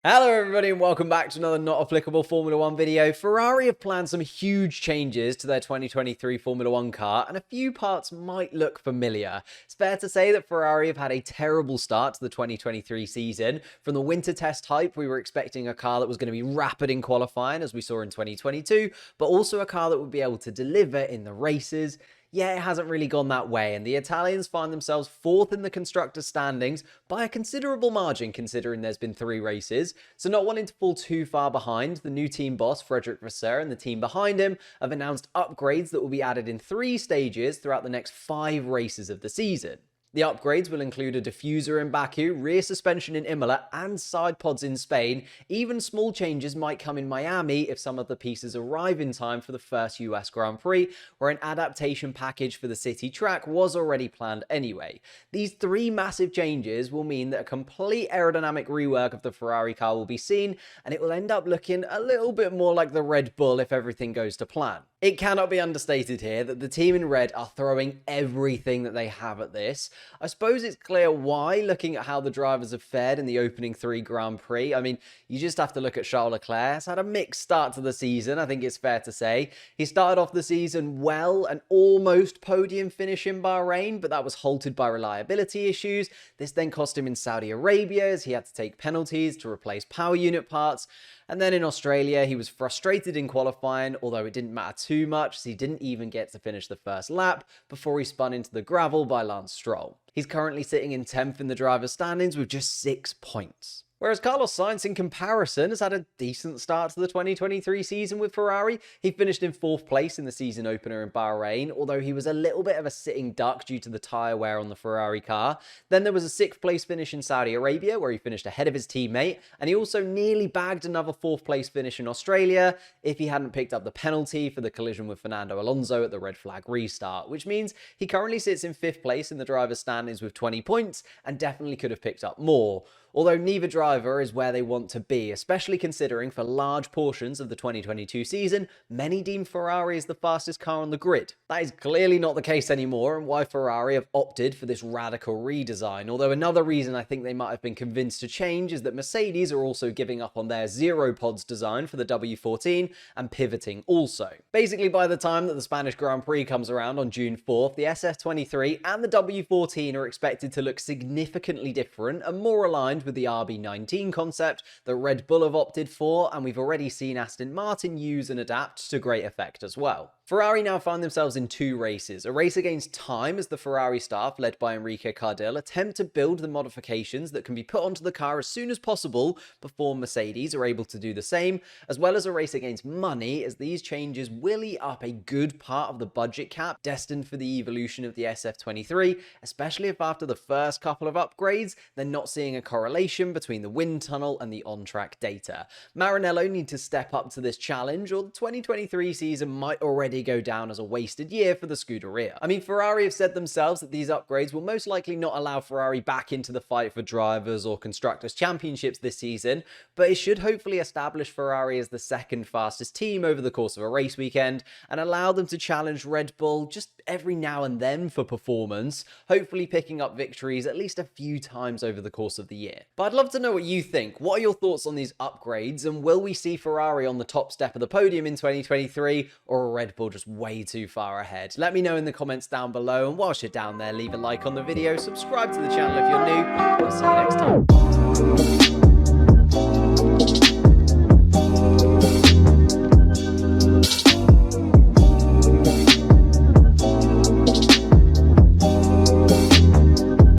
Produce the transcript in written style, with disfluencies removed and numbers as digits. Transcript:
Hello everybody and welcome back to another not applicable Formula 1 video. Ferrari have planned some huge changes to their 2023 Formula 1 car and a few parts might look familiar. It's fair to say that Ferrari have had a terrible start to the 2023 season. From the winter test hype, we were expecting a car that was going to be rapid in qualifying as we saw in 2022, but also a car that would be able to deliver in the races. Yeah, it hasn't really gone that way, and the Italians find themselves fourth in the constructors' standings by a considerable margin considering there's been 3 races. So not wanting to fall too far behind, the new team boss, Frederic Vasseur, and the team behind him have announced upgrades that will be added in 3 stages throughout the next 5 races of the season. The upgrades will include a diffuser in Baku, rear suspension in Imola, and side pods in Spain. Even small changes might come in Miami if some of the pieces arrive in time for the first US Grand Prix, where an adaptation package for the city track was already planned anyway. These 3 massive changes will mean that a complete aerodynamic rework of the Ferrari car will be seen, and it will end up looking a little bit more like the Red Bull if everything goes to plan. It cannot be understated here that the team in red are throwing everything that they have at this. I suppose it's clear why, looking at how the drivers have fared in the opening 3 Grand Prix. I mean, you just have to look at Charles Leclerc. He's had a mixed start to the season, I think it's fair to say. He started off the season well, an almost podium finish in Bahrain, but that was halted by reliability issues. This then cost him in Saudi Arabia as he had to take penalties to replace power unit parts. And then in Australia, he was frustrated in qualifying, although it didn't matter too much as he didn't even get to finish the first lap before he spun into the gravel by Lance Stroll. He's currently sitting in 10th in the driver's standings with just 6 points. Whereas Carlos Sainz, in comparison, has had a decent start to the 2023 season with Ferrari. He finished in 4th place in the season opener in Bahrain, although he was a little bit of a sitting duck due to the tyre wear on the Ferrari car. Then there was a 6th place finish in Saudi Arabia, where he finished ahead of his teammate, and he also nearly bagged another 4th place finish in Australia if he hadn't picked up the penalty for the collision with Fernando Alonso at the red flag restart, which means he currently sits in 5th place in the driver's standings with 20 points and definitely could have picked up more. Although neither driver is where they want to be, especially considering for large portions of the 2022 season, many deem Ferrari as the fastest car on the grid. That is clearly not the case anymore, and why Ferrari have opted for this radical redesign. Although another reason I think they might have been convinced to change is that Mercedes are also giving up on their zero pods design for the W14 and pivoting also. Basically, by the time that the Spanish Grand Prix comes around on June 4th, the SF23 and the W14 are expected to look significantly different and more aligned with the RB19 concept that Red Bull have opted for, and we've already seen Aston Martin use and adapt to great effect as well. Ferrari now find themselves in 2 races. A race against time as the Ferrari staff, led by Enrique Cardil, attempt to build the modifications that can be put onto the car as soon as possible before Mercedes are able to do the same, as well as a race against money as these changes will eat up a good part of the budget cap destined for the evolution of the SF23, especially if after the first couple of upgrades they're not seeing a correlation between the wind tunnel and the on-track data. Maranello need to step up to this challenge, or the 2023 season might already go down as a wasted year for the Scuderia. I mean, Ferrari have said themselves that these upgrades will most likely not allow Ferrari back into the fight for drivers or constructors championships this season, but it should hopefully establish Ferrari as the 2nd fastest team over the course of a race weekend and allow them to challenge Red Bull just every now and then for performance, hopefully picking up victories at least a few times over the course of the year. But I'd love to know what you think. What are your thoughts on these upgrades, and will we see Ferrari on the top step of the podium in 2023, or a Red Bull just way too far ahead? Let me know in the comments down below, and whilst you're down there, leave a like on the video, subscribe to the channel if you're new, and I'll see you next time.